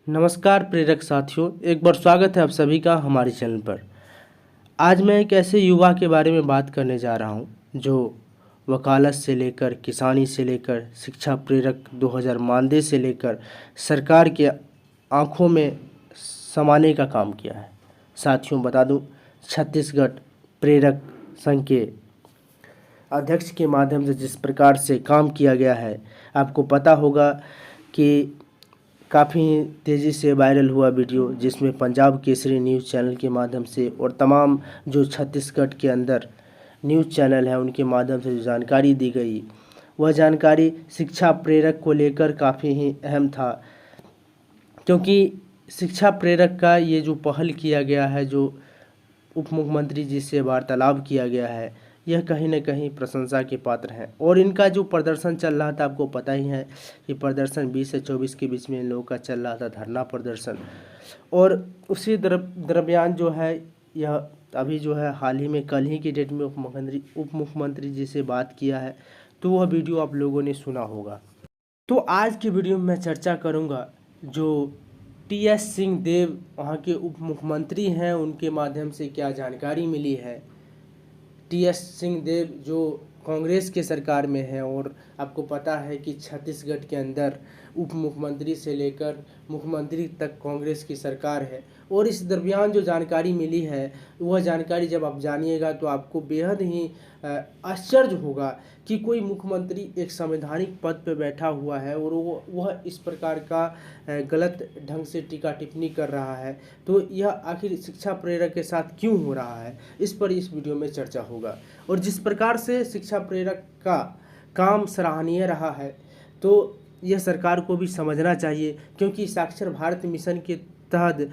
नमस्कार प्रेरक साथियों, एक बार स्वागत है आप सभी का हमारे चैनल पर। आज मैं एक ऐसे युवा के बारे में बात करने जा रहा हूं जो वकालत से लेकर किसानी से लेकर शिक्षा प्रेरक 2000 मानदेय से लेकर सरकार के आंखों में समाने का काम किया है। साथियों बता दूं, छत्तीसगढ़ प्रेरक संघ के अध्यक्ष के माध्यम से जिस प्रकार से काम किया गया है, आपको पता होगा कि काफ़ी तेज़ी से वायरल हुआ वीडियो जिसमें पंजाब केसरी न्यूज़ चैनल के माध्यम से और तमाम जो छत्तीसगढ़ के अंदर न्यूज़ चैनल है उनके माध्यम से जो जानकारी दी गई, वह जानकारी शिक्षा प्रेरक को लेकर काफ़ी ही अहम था। क्योंकि शिक्षा प्रेरक का ये जो पहल किया गया है, जो उप मुख्यमंत्री जी से वार्तालाप किया गया है, यह कहीं न कहीं प्रशंसा के पात्र हैं। और इनका जो प्रदर्शन चल रहा था, आपको पता ही है कि प्रदर्शन 20 से 24 के बीच में इन लोगों का चल रहा था धरना प्रदर्शन। और उसी दरमियान जो है, यह अभी जो है हाल ही में कल ही की डेट में उप मुख्यमंत्री जी से बात किया है, तो वह वीडियो आप लोगों ने सुना होगा। तो आज की वीडियो में मैं चर्चा करूँगा जो टी.एस. सिंहदेव वहाँ के उप मुख्यमंत्री हैं, उनके माध्यम से क्या जानकारी मिली है। टी.एस. सिंहदेव जो कांग्रेस के सरकार में है और आपको पता है कि छत्तीसगढ़ के अंदर उप मुख्यमंत्री से लेकर मुख्यमंत्री तक कांग्रेस की सरकार है। और इस दरमियान जो जानकारी मिली है, वह जानकारी जब आप जानिएगा तो आपको बेहद ही आश्चर्य होगा कि कोई मुख्यमंत्री एक संवैधानिक पद पर बैठा हुआ है और वह इस प्रकार का गलत ढंग से टीका टिप्पणी कर रहा है। तो यह आखिर शिक्षा प्रेरक के साथ क्यों हो रहा है, इस पर इस वीडियो में चर्चा होगा। और जिस प्रकार से शिक्षा प्रेरक का काम सराहनीय रहा है, तो यह सरकार को भी समझना चाहिए। क्योंकि साक्षर भारत मिशन के तहत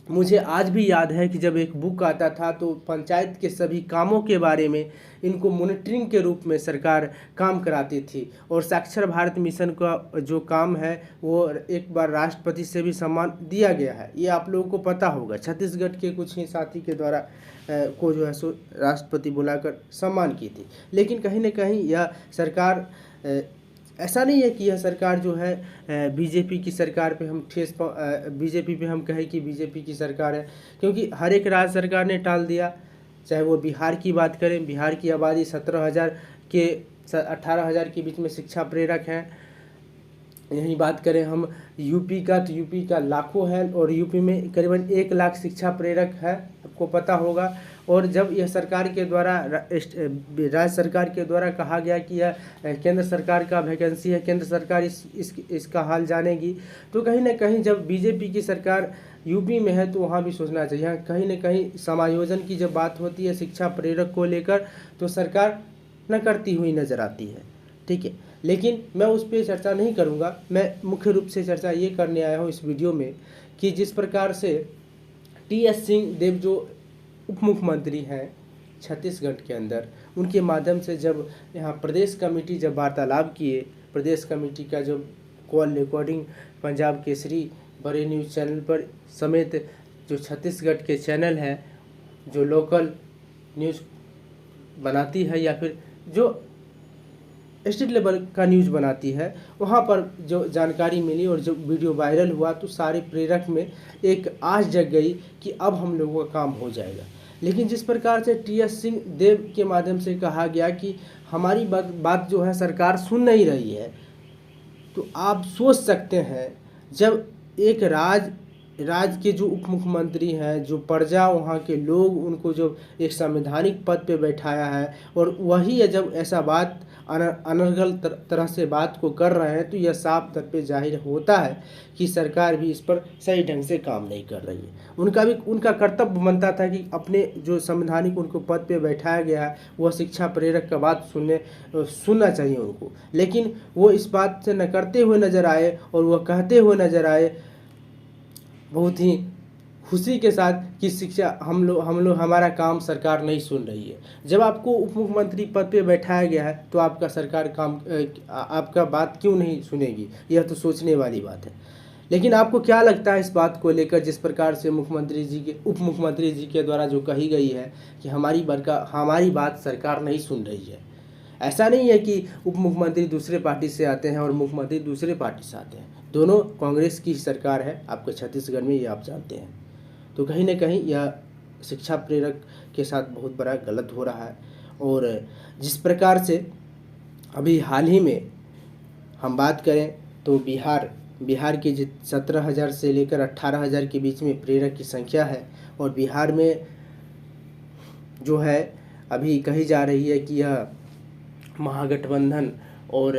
मुझे आज भी याद है कि जब एक बुक आता था तो पंचायत के सभी कामों के बारे में इनको मॉनिटरिंग के रूप में सरकार काम कराती थी। और साक्षर भारत मिशन का जो काम है वो एक बार राष्ट्रपति से भी सम्मान दिया गया है, ये आप लोगों को पता होगा। छत्तीसगढ़ के कुछ ही साथी के द्वारा को जो है सो राष्ट्रपति बुलाकर सम्मान की थी। लेकिन कहीं न कहीं यह सरकार, ऐसा नहीं है कि यह सरकार जो है बीजेपी की सरकार पे हम बीजेपी पे हम कहें कि बीजेपी की सरकार है, क्योंकि हर एक राज्य सरकार ने टाल दिया। चाहे वो बिहार की बात करें, बिहार की आबादी 17,000 के 18,000 के बीच में शिक्षा प्रेरक हैं। यही बात करें हम यूपी का, तो यूपी का लाखों है और यूपी में करीबन 1 लाख शिक्षा प्रेरक है, आपको पता होगा। और जब यह सरकार के द्वारा, राज्य सरकार के द्वारा कहा गया कि यह केंद्र सरकार का वैकेंसी है, केंद्र सरकार इसका हाल जानेगी, तो कहीं ना कहीं जब बीजेपी की सरकार यूपी में है तो वहाँ भी सोचना चाहिए। कहीं ना कहीं समायोजन की जब बात होती है शिक्षा प्रेरक को लेकर, तो सरकार न करती हुई नज़र आती है, ठीक है। लेकिन मैं उस पर चर्चा नहीं करूँगा। मैं मुख्य रूप से चर्चा ये करने आया हूँ इस वीडियो में कि जिस प्रकार से टी.एस. सिंहदेव जो उप मुख्यमंत्री हैं छत्तीसगढ़ के अंदर, उनके माध्यम से जब यहाँ प्रदेश कमेटी जब वार्तालाप किए, प्रदेश कमेटी का जो कॉल रिकॉर्डिंग पंजाब केसरी बड़े न्यूज़ चैनल पर समेत जो छत्तीसगढ़ के चैनल हैं जो लोकल न्यूज़ बनाती है या फिर जो स्टेट लेवल का न्यूज़ बनाती है, वहाँ पर जो जानकारी मिली और जो वीडियो वायरल हुआ, तो सारे प्रेरक में एक आस जग गई कि अब हम लोगों का काम हो जाएगा। लेकिन जिस प्रकार से टी.एस. सिंहदेव के माध्यम से कहा गया कि हमारी बात जो है सरकार सुन नहीं रही है, तो आप सोच सकते हैं जब एक राज्य के जो उप मुख्यमंत्री हैं, जो प्रजा वहाँ के लोग उनको जो एक संवैधानिक पद पे बैठाया है, और वही है जब ऐसा बात अनर्गल तरह से बात को कर रहे हैं, तो यह साफ तौर पे जाहिर होता है कि सरकार भी इस पर सही ढंग से काम नहीं कर रही है। उनका कर्तव्य बनता था कि अपने जो संवैधानिक उनको पद पे बैठाया गया है, वह शिक्षा प्रेरक का बात सुनना चाहिए उनको। लेकिन वो इस बात से न करते हुए नजर आए और वह कहते हुए नजर आए बहुत ही खुशी के साथ कि शिक्षा हम लोग हमारा काम सरकार नहीं सुन रही है। जब आपको उप मुख्यमंत्री पद पे बैठाया गया है तो आपका सरकार आपका बात क्यों नहीं सुनेगी, यह तो सोचने वाली बात है। लेकिन आपको क्या लगता है इस बात को लेकर, जिस प्रकार से उप मुख्यमंत्री जी के द्वारा जो कही गई है कि हमारी बात सरकार नहीं सुन रही है। ऐसा नहीं है कि उप मुख्यमंत्री दूसरे पार्टी से आते हैं और मुख्यमंत्री दूसरे पार्टी से आते हैं, दोनों कांग्रेस की सरकार है आपके छत्तीसगढ़ में, ये आप जानते हैं। तो कहीं ना कहीं यह शिक्षा प्रेरक के साथ बहुत बड़ा गलत हो रहा है। और जिस प्रकार से अभी हाल ही में हम बात करें तो बिहार के 17,000 से लेकर 18,000 के बीच में प्रेरक की संख्या है। और बिहार में जो है अभी कही जा रही है कि यह महागठबंधन और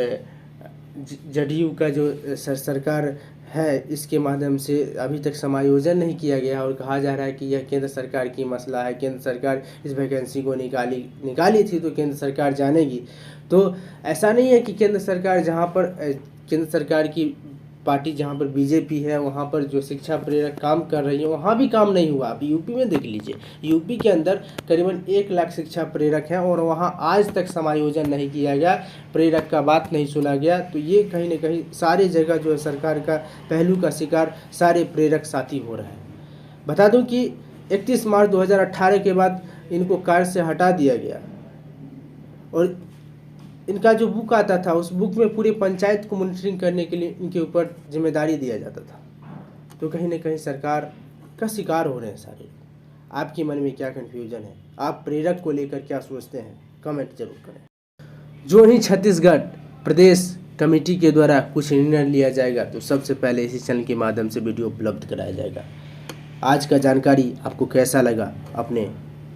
जदयू का जो सरकार है, इसके माध्यम से अभी तक समायोजन नहीं किया गया और कहा जा रहा है कि यह केंद्र सरकार की मसला है, केंद्र सरकार इस वैकेंसी को निकाली थी तो केंद्र सरकार जानेगी। तो ऐसा नहीं है कि केंद्र सरकार की पार्टी जहाँ पर बीजेपी है वहाँ पर जो शिक्षा प्रेरक काम कर रही है वहाँ भी काम नहीं हुआ। अभी यूपी में देख लीजिए, यूपी के अंदर करीबन 1 लाख शिक्षा प्रेरक हैं और वहाँ आज तक समायोजन नहीं किया गया, प्रेरक का बात नहीं सुना गया। तो ये कहीं ना कहीं सारी जगह जो है सरकार का पहलू का शिकार सारे प्रेरक साथी हो रहे हैं। बता दूं कि 31 मार्च 2018 के बाद इनको कार्य से हटा दिया गया और इनका जो बुक आता था उस बुक में पूरे पंचायत को मॉनिटरिंग करने के लिए इनके ऊपर जिम्मेदारी दिया जाता था। तो कहीं ना कहीं सरकार का शिकार हो रहे हैं सारे। आपके मन में क्या कन्फ्यूजन है, आप प्रेरक को लेकर क्या सोचते हैं, कमेंट जरूर करें। जो ही छत्तीसगढ़ प्रदेश कमेटी के द्वारा कुछ निर्णय लिया जाएगा तो सबसे पहले इसी चैनल के माध्यम से वीडियो उपलब्ध कराया जाएगा। आज का जानकारी आपको कैसा लगा, अपने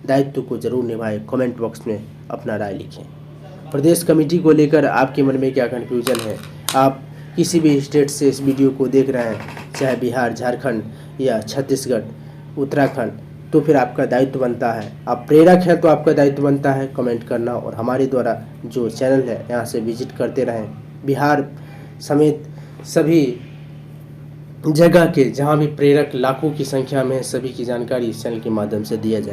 दायित्व को जरूर निभाएं, कमेंट बॉक्स में अपना राय लिखें। प्रदेश कमेटी को लेकर आपके मन में क्या कन्फ्यूजन है, आप किसी भी स्टेट से इस वीडियो को देख रहे हैं, चाहे बिहार, झारखंड या छत्तीसगढ़, उत्तराखंड, तो फिर आपका दायित्व बनता है, आप प्रेरक हैं तो आपका दायित्व बनता है कमेंट करना। और हमारे द्वारा जो चैनल है यहाँ से विजिट करते रहें। बिहार समेत सभी जगह के जहाँ भी प्रेरक लाखों की संख्या में, सभी की जानकारी इस चैनल के माध्यम से दिया जाए।